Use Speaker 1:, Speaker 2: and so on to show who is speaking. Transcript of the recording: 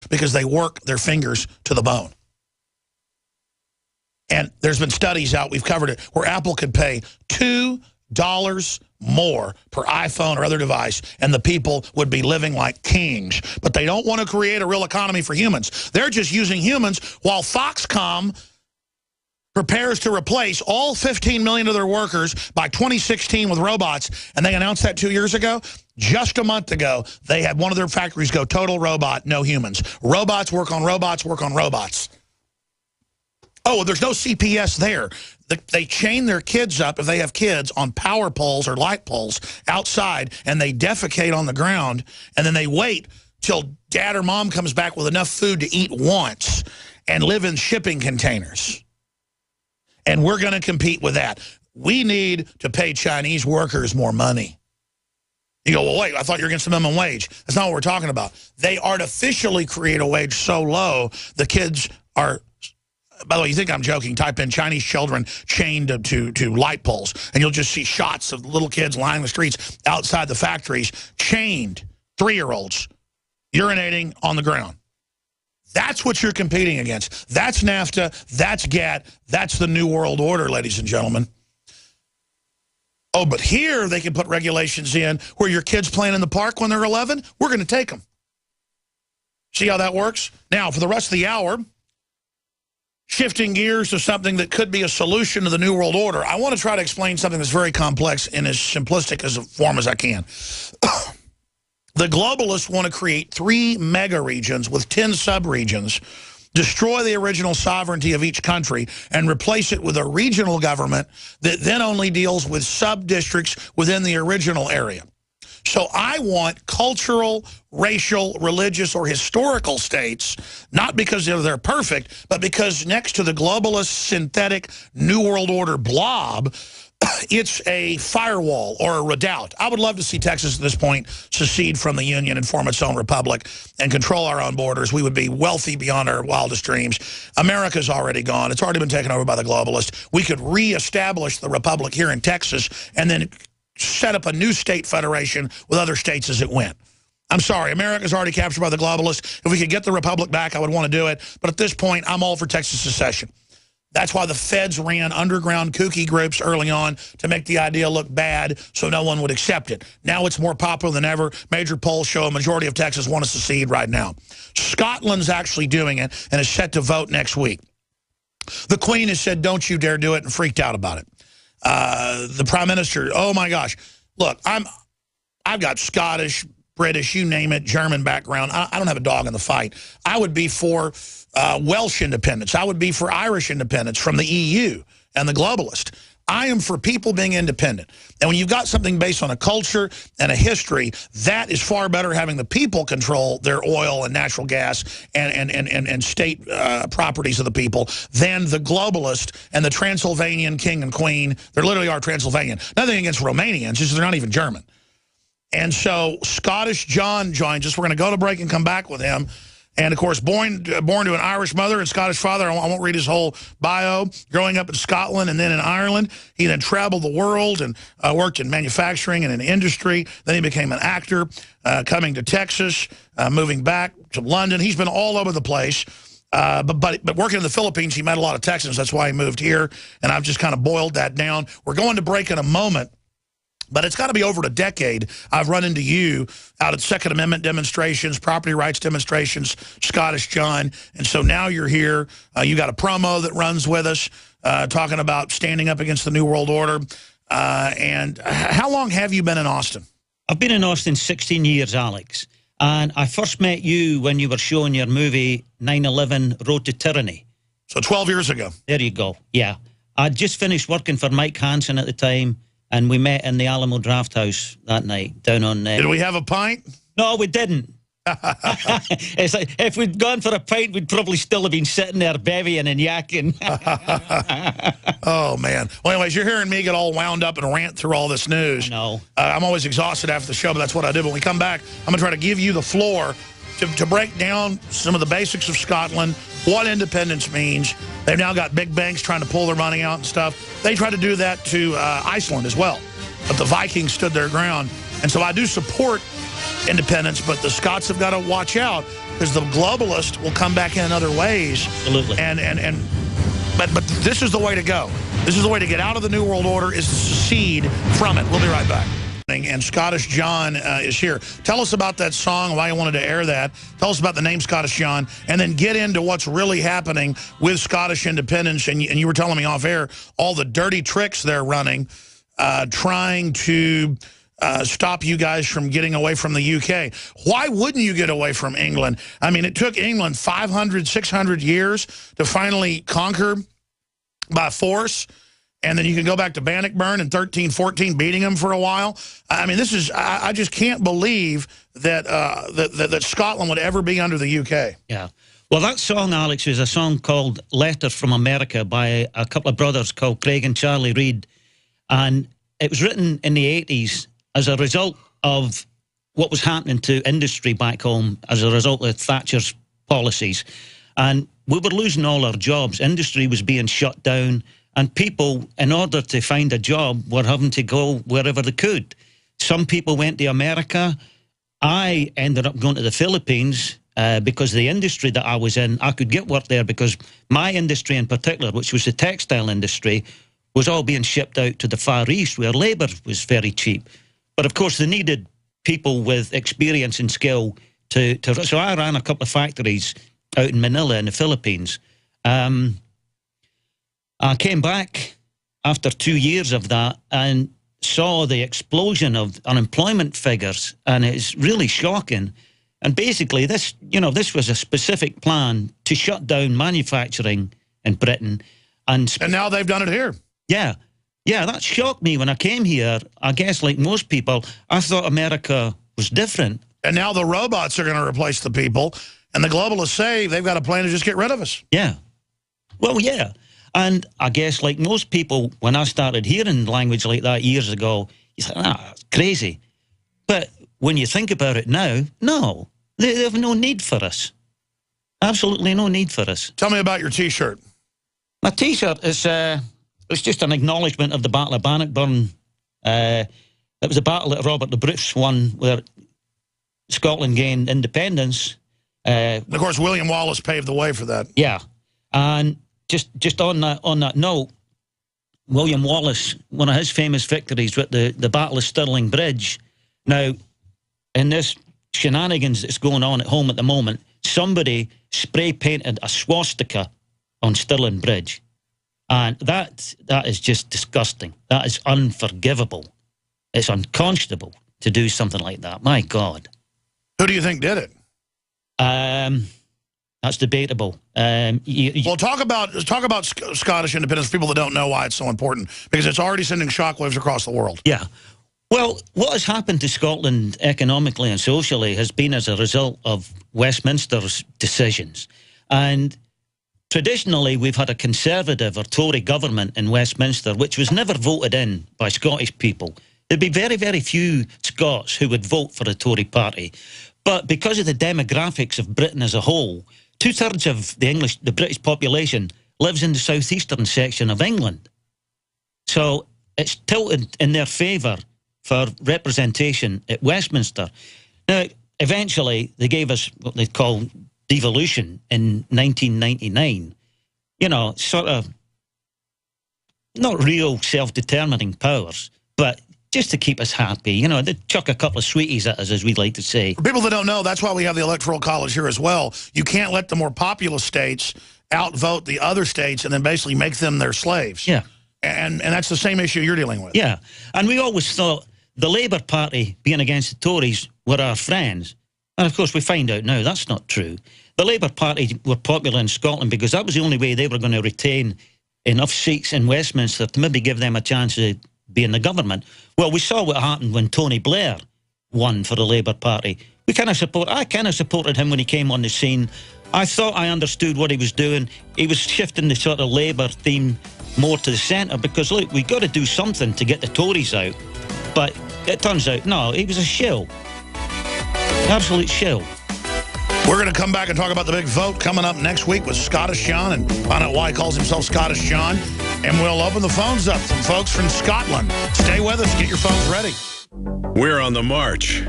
Speaker 1: because they work their fingers to the bone. And there's been studies out, we've covered it, where Apple could pay $2 more per iPhone or other device, and the people would be living like kings. But they don't want to create a real economy for humans. They're just using humans while Foxconn prepares to replace all 15 million of their workers by 2016 with robots. And they announced that 2 years ago. Just a month ago, they had one of their factories go total robot, no humans. Robots work on robots, work on robots. Oh, there's no CPS there. They chain their kids up, if they have kids, on power poles or light poles outside, and they defecate on the ground, and then they wait till dad or mom comes back with enough food to eat once and live in shipping containers. And we're going to compete with that. We need to pay Chinese workers more money. You go, well, wait, I thought you were against the minimum wage. That's not what we're talking about. They artificially create a wage so low, the kids are... By the way, you think I'm joking, type in Chinese children chained to light poles, and you'll just see shots of little kids lying the streets outside the factories, chained, 3-year-olds, urinating on the ground. That's what you're competing against. That's NAFTA, that's GATT, that's the New World Order, ladies and gentlemen. Oh, but here they can put regulations in where your kids playing in the park when they're 11, we're going to take them. See how that works? Now, for the rest of the hour... shifting gears to something that could be a solution to the New World Order, I want to try to explain something that's very complex in as simplistic as a form as I can. The globalists want to create 3 mega regions with 10 sub-regions, destroy the original sovereignty of each country, and replace it with a regional government that then only deals with sub-districts within the original area. So I want cultural, racial, religious, or historical states, not because they're perfect, but because next to the globalist, synthetic, New World Order blob, it's a firewall or a redoubt. I would love to see Texas at this point secede from the Union and form its own republic and control our own borders. We would be wealthy beyond our wildest dreams. America's already gone. It's already been taken over by the globalists. We could reestablish the republic here in Texas and then set up a new state federation with other states as it went. I'm sorry, America's already captured by the globalists. If we could get the republic back, I would want to do it. But at this point, I'm all for Texas secession. That's why the feds ran underground kooky groups early on to make the idea look bad so no one would accept it. Now it's more popular than ever. Major polls show a majority of Texas want to secede right now. Scotland's actually doing it and is set to vote next week. The Queen has said, don't you dare do it, and freaked out about it. The Prime Minister, oh my gosh. Look, I've got Scottish, British, you name it, German background. I don't have a dog in the fight. I would be for Welsh independence. I would be for Irish independence from the EU and the globalist. I am for people being independent. And when you've got something based on a culture and a history, that is far better having the people control their oil and natural gas and state properties of the people than the globalist and the Transylvanian king and queen. They literally are Transylvanian. Nothing against Romanians, just they're not even German. And so Scottish John joins us. We're going to go to break and come back with him. And, of course, born to an Irish mother and Scottish father. I won't read his whole bio. Growing up in Scotland and then in Ireland, he then traveled the world and worked in manufacturing and in industry. Then he became an actor, coming to Texas, moving back to London. He's been all over the place. But working in the Philippines, he met a lot of Texans. That's why he moved here. And I've just kind of boiled that down. We're going to break in a moment. But it's got to be over a decade I've run into you out at Second Amendment demonstrations, property rights demonstrations, Scottish John. And so now you're here. You got a promo that runs with us talking about standing up against the New World Order. And how long have you been in Austin?
Speaker 2: I've been in Austin 16 years, Alex. And I first met you when you were showing your movie 9/11 Road to Tyranny.
Speaker 1: So 12 years ago.
Speaker 2: There you go. Yeah. I'd just finished working for Mike Hansen at the time. And we met in the Alamo Draft House that night down on...
Speaker 1: Did we have a pint?
Speaker 2: No, we didn't. It's like, if we'd gone for a pint, we'd probably still have been sitting there bevying and yakking.
Speaker 1: Oh, man. Well, anyways, you're hearing me get all wound up and rant through all this news.
Speaker 2: No.
Speaker 1: I'm always exhausted after the show, but that's what I do. When we come back, I'm going to try to give you the floor to break down some of the basics of Scotland, what independence means. They've now got big banks trying to pull their money out and stuff. They tried to do that to Iceland as well, but the Vikings stood their ground. And so I do support independence, but the Scots have got to watch out because the globalists will come back in other ways.
Speaker 2: Absolutely.
Speaker 1: But this is the way to go. This is the way to get out of the New World Order, is to secede from it. We'll be right back. And Scottish John is here. Tell us about that song, why you wanted to air that. Tell us about the name Scottish John, and then get into what's really happening with Scottish independence. And you were telling me off air all the dirty tricks they're running, trying to stop you guys from getting away from the UK. Why wouldn't you get away from England? I mean, it took England 500, 600 years to finally conquer by force. And then you can go back to Bannockburn in 1314, beating them for a while. I mean, this is, I just can't believe that, that Scotland would ever be under the UK.
Speaker 2: Yeah. Well, that song, Alex, is a song called Letter from America by a couple of brothers called Craig and Charlie Reid. And it was written in the 80s as a result of what was happening to industry back home as a result of Thatcher's policies. And we were losing all our jobs. Industry was being shut down. And people, in order to find a job, were having to go wherever they could. Some people went to America. I ended up going to the Philippines because the industry that I was in, I could get work there because my industry in particular, which was the textile industry, was all being shipped out to the Far East where labour was very cheap. But, of course, they needed people with experience and skill to so I ran a couple of factories out in Manila in the Philippines. I came back after 2 years of that and saw the explosion of unemployment figures, and it's really shocking. And basically, this was a specific plan to shut down manufacturing in Britain. And
Speaker 1: now they've done it here.
Speaker 2: Yeah. Yeah, that shocked me when I came here. I guess, like most people, I thought America was different.
Speaker 1: And now the robots are going to replace the people, and the globalists say they've got a plan to just get rid of us.
Speaker 2: Yeah. Well, yeah. And I guess, like most people, when I started hearing language like that years ago, you think, that's crazy. But when you think about it now, no, they have no need for us. Absolutely no need for us.
Speaker 1: Tell me about your T-shirt.
Speaker 2: My T-shirt is it's just an acknowledgement of the Battle of Bannockburn. It was a battle that Robert the Bruce won, where Scotland gained independence.
Speaker 1: And of course, William Wallace paved the way for that.
Speaker 2: Yeah, and just on that note, William Wallace, one of his famous victories with the Battle of Stirling Bridge. Now, in this shenanigans that's going on at home at the moment, somebody spray painted a swastika on Stirling Bridge, and that is just disgusting. That is unforgivable. It's unconscionable to do something like that. My God.
Speaker 1: Who do you think did it?
Speaker 2: That's debatable.
Speaker 1: Well, talk about Scottish independence for people that don't know why it's so important, because it's already sending shockwaves across the world.
Speaker 2: Yeah. Well, what has happened to Scotland economically and socially has been as a result of Westminster's decisions. And traditionally, we've had a Conservative or Tory government in Westminster, which was never voted in by Scottish people. There'd be very, very few Scots who would vote for the Tory party. But because of the demographics of Britain as a whole, 2/3 of the British population lives in the southeastern section of England. So it's tilted in their favour for representation at Westminster. Now, eventually, they gave us what they call devolution in 1999. You know, sort of not real self-determining powers, but just to keep us happy. You know, they chuck a couple of sweeties at us, as we like to say.
Speaker 1: For people that don't know, that's why we have the Electoral College here as well. You can't let the more populous states outvote the other states and then basically make them their slaves.
Speaker 2: Yeah.
Speaker 1: And that's the same issue you're dealing with.
Speaker 2: Yeah. And we always thought the Labour Party being against the Tories were our friends. And, of course, we find out now that's not true. The Labour Party were popular in Scotland because that was the only way they were going to retain enough seats in Westminster to maybe give them a chance to be in the government. Well, we saw what happened when Tony Blair won for the Labour Party. I kind of supported him when he came on the scene. I thought I understood what he was doing. He was shifting the sort of Labour theme more to the centre because, look, we've got to do something to get the Tories out. But it turns out, no, he was a shill. Absolute shill.
Speaker 1: We're going to come back and talk about the big vote coming up next week with Scottish John and find out why he calls himself Scottish John. And we'll open the phones up from folks from Scotland. Stay with us. Get your phones ready.
Speaker 3: We're on the march.